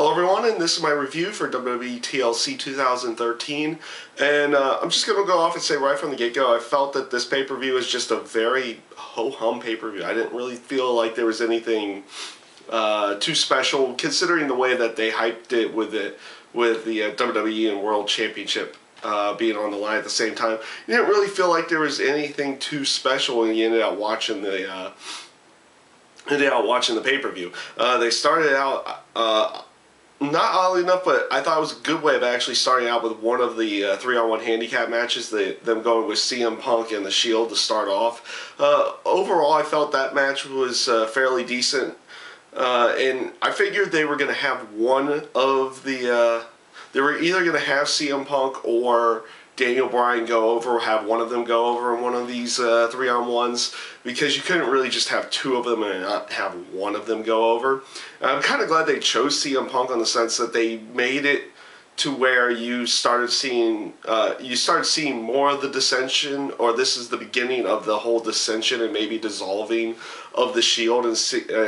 Hello everyone, and this is my review for WWE TLC 2013, and I'm just going to go off and say right from the get-go, I felt that this pay-per-view is just a very ho-hum pay-per-view. I didn't really feel like there was anything too special, considering the way that they hyped it with the WWE and World Championship being on the line at the same time. You didn't really feel like there was anything too special when you ended up watching the pay-per-view. They started out not oddly enough, but I thought it was a good way of actually starting out with one of the 3-on-1 handicap matches, them going with CM Punk and The Shield to start off. Overall, I felt that match was fairly decent, and I figured they were going to have one of the... they were either going to have CM Punk or Daniel Bryan go over, or have one of them go over in one of these 3-on-1s, because you couldn't really just have two of them and not have one of them go over. I'm kind of glad they chose CM Punk, on the sense that they made it to where you started seeing more of the dissension, or this is the beginning of the whole dissension and maybe dissolving of the Shield, and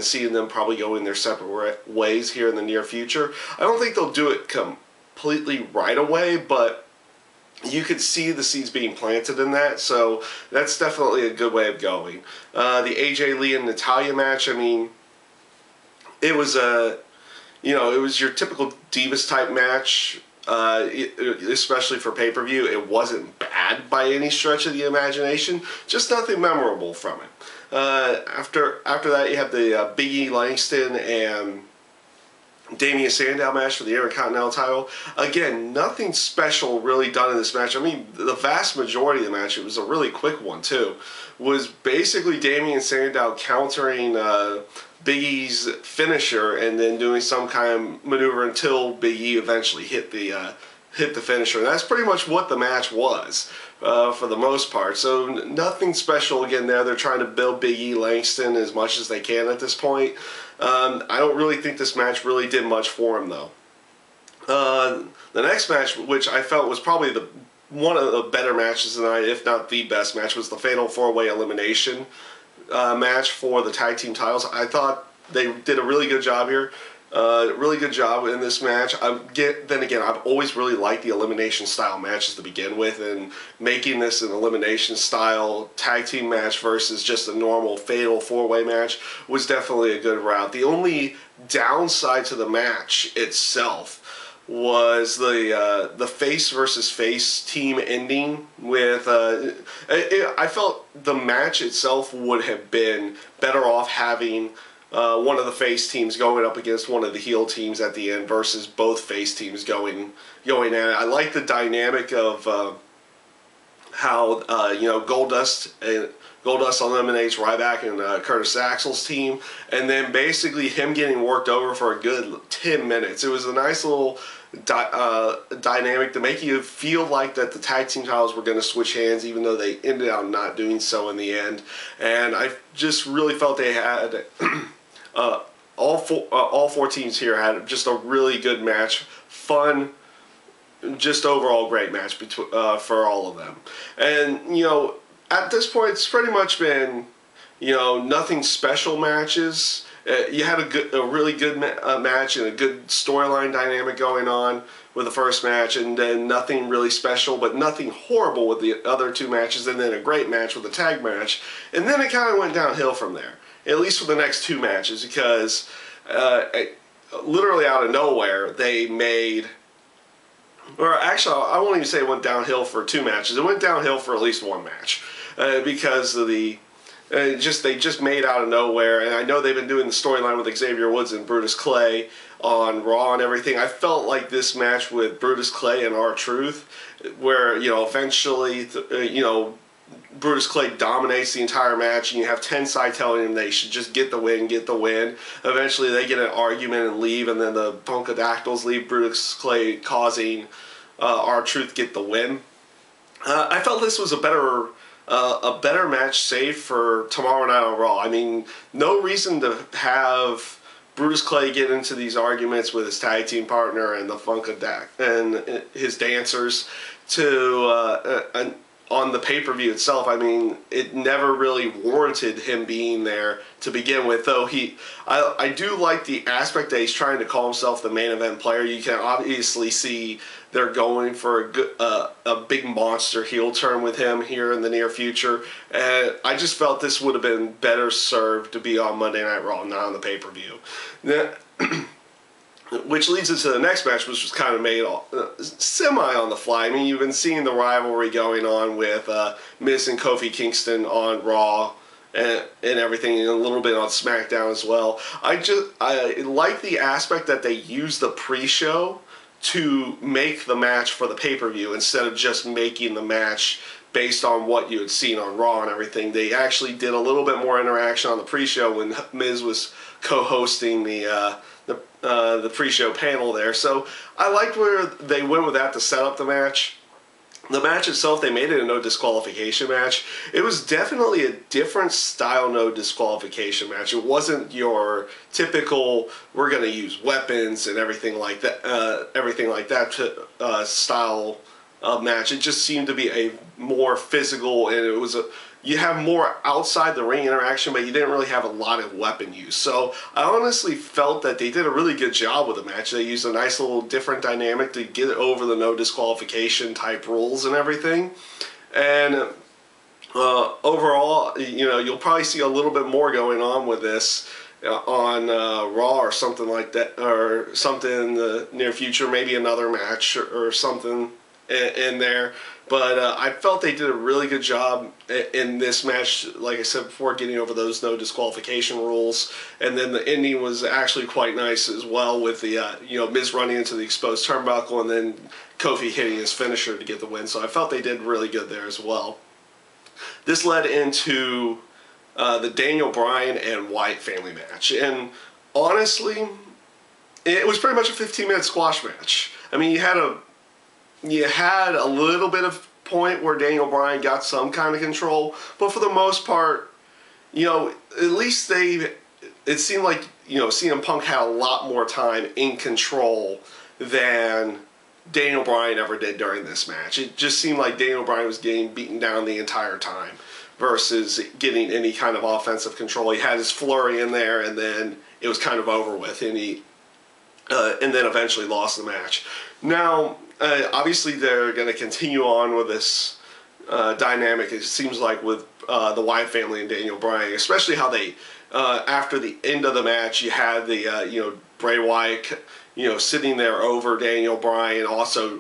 seeing them probably going their separate ways here in the near future. I don't think they'll do it completely right away, but you could see the seeds being planted in that, so that's definitely a good way of going. The AJ Lee and Natalya match, I mean, it was it was your typical Divas type match, especially for pay-per-view. It wasn't bad by any stretch of the imagination, just nothing memorable from it. After that, you have the Big E Langston and Damian Sandow match for the Intercontinental title. Again, nothing special really done in this match. I mean, the vast majority of the match, it was a really quick one too, was basically Damian Sandow countering Big E's finisher and then doing some kind of maneuver until Big E eventually hit the finisher. And that's pretty much what the match was for the most part. So nothing special again there. They're trying to build Big E Langston as much as they can at this point. I don't really think this match really did much for him, though. The next match, which I felt was probably one of the better matches tonight, if not the best match, was the Fatal 4-Way Elimination match for the tag team titles. I thought they did a really good job here. Really good job in this match. Then again, I've always really liked the elimination style matches to begin with, and making this an elimination style tag team match versus just a normal fatal 4-way match was definitely a good route. The only downside to the match itself was the face versus face team ending with I felt the match itself would have been better off having one of the face teams going up against one of the heel teams at the end versus both face teams going at it. I like the dynamic of how Goldust eliminates Ryback and Curtis Axel's team, and then basically him getting worked over for a good 10 minutes. It was a nice little dynamic to make you feel like that the tag team titles were going to switch hands, even though they ended up not doing so in the end. And I just really felt they had all four teams here had just a really good match, fun, just overall great match for all of them. And at this point, it's pretty much been nothing special matches. You had a really good match and a good storyline dynamic going on with the first match, and then nothing really special, but nothing horrible with the other two matches, and then a great match with the tag match. And then it kind of went downhill from there, at least for the next two matches, because literally out of nowhere, they made... Or actually, I won't even say it went downhill for two matches. It went downhill for at least one match, because of the... they just made out of nowhere, and I know they've been doing the storyline with Xavier Woods and Brutus Clay on Raw and everything. I felt like this match with Brutus Clay and R-Truth, where eventually Brutus Clay dominates the entire match, and you have Tensai telling him they should just get the win. Eventually they get an argument and leave, and then the Punkadactyls leave Brutus Clay, causing R-Truth get the win. I felt this was a better match saved for tomorrow night on Raw. I mean, no reason to have Brutus Clay get into these arguments with his tag team partner and the Funkadact and his dancers to on the pay-per-view itself, I mean, it never really warranted him being there to begin with. Though I do like the aspect that he's trying to call himself the main event player. You can obviously see they're going for a big monster heel turn with him here in the near future. And I just felt this would have been better served to be on Monday Night Raw, not on the pay-per-view. Which leads us to the next match, which was kind of made semi on the fly. I mean, you've been seeing the rivalry going on with Miz and Kofi Kingston on Raw and everything, and a little bit on SmackDown as well. I like the aspect that they use the pre-show to make the match for the pay-per-view instead of just making the match based on what you had seen on Raw and everything. They actually did a little bit more interaction on the pre-show when Miz was co-hosting the pre-show panel there. So I liked where they went with that to set up the match. The match itself, they made it a no disqualification match. It was definitely a different style no disqualification match. It wasn't your typical we're going to use weapons and everything like that style of match. It just seemed to be a more physical, and it was you have more outside the ring interaction, but you didn't really have a lot of weapon use. So I honestly felt that they did a really good job with the match. They used a nice little different dynamic to get over the no disqualification type rules and everything. And overall, you'll probably see a little bit more going on with this on Raw or something like that, or something in the near future, maybe another match or something in there. But I felt they did a really good job in this match, like I said before, getting over those no disqualification rules. And then the ending was actually quite nice as well, with the Miz running into the exposed turnbuckle and then Kofi hitting his finisher to get the win. So I felt they did really good there as well. This led into the Daniel Bryan and Wyatt family match. And honestly, it was pretty much a 15-minute squash match. I mean, you had a little bit of point where Daniel Bryan got some kind of control, but for the most part, at least it seemed like, CM Punk had a lot more time in control than Daniel Bryan ever did during this match. It just seemed like Daniel Bryan was getting beaten down the entire time versus getting any kind of offensive control. He had his flurry in there, and then it was kind of over with, and then eventually lost the match. Now, obviously, they're going to continue on with this dynamic, it seems like, with the Wyatt family and Daniel Bryan, especially how they, after the end of the match, you had the, Bray Wyatt, sitting there over Daniel Bryan, also,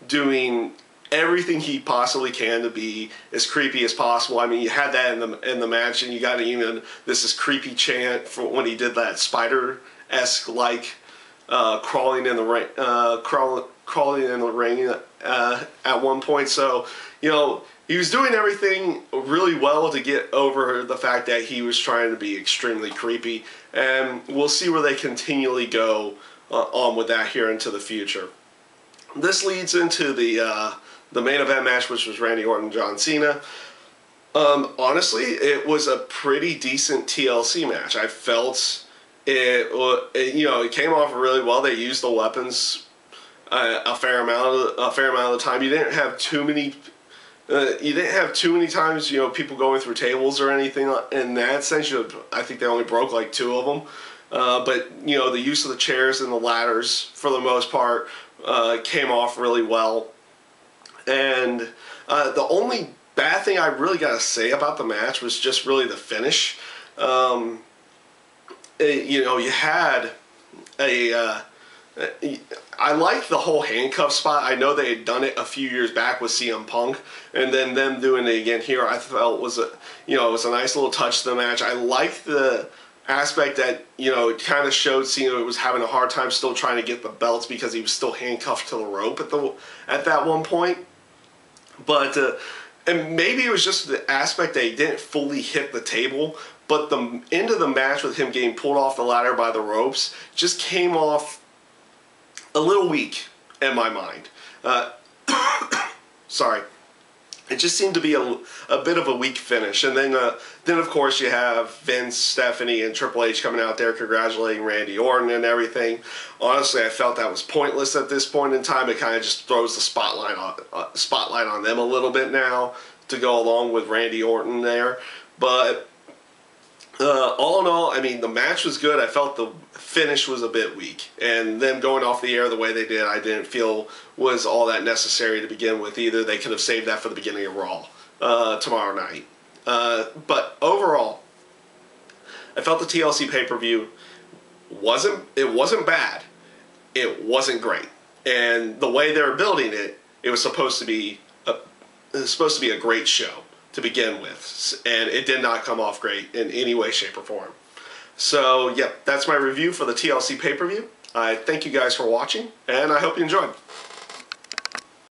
doing everything he possibly can to be as creepy as possible. I mean, you had that in the match, and you got even this is creepy chant for when he did that spider-esque like crawling in the ring, crawling in the ring at one point. So, he was doing everything really well to get over the fact that he was trying to be extremely creepy. And we'll see where they continually go on with that here into the future. This leads into the main event match, which was Randy Orton and John Cena. Honestly, it was a pretty decent TLC match. I felt it came off really well. They used the weapons a fair amount of the time. You didn't have too many times people going through tables or anything in that sense. I think they only broke like 2 of them. But the use of the chairs and the ladders for the most part came off really well. And the only bad thing I really got to say about the match was just really the finish. You had I liked the whole handcuff spot. I know they had done it a few years back with CM Punk, and then them doing it again here, I felt was it was a nice little touch to the match. I liked the aspect that it kind of showed Cena was having a hard time still trying to get the belts because he was still handcuffed to the rope at that one point. But and maybe it was just the aspect that he didn't fully hit the table, but the end of the match with him getting pulled off the ladder by the ropes just came off a little weak in my mind. Sorry. it just seemed to be a bit of a weak finish. And then of course you have Vince, Stephanie, and Triple H coming out there congratulating Randy Orton and everything. Honestly, I felt that was pointless at this point in time. It kind of just throws the spotlight on them a little bit now to go along with Randy Orton there. But all in all, I mean, the match was good. I felt the finish was a bit weak. And them going off the air the way they did, I didn't feel was all that necessary to begin with either. They could have saved that for the beginning of Raw tomorrow night. But overall, I felt the TLC pay-per-view wasn't bad. It wasn't great. And the way they were building it, it was supposed to be a great show to begin with, and it did not come off great in any way, shape, or form. So, yep, that's my review for the TLC pay-per-view. I thank you guys for watching, and I hope you enjoyed.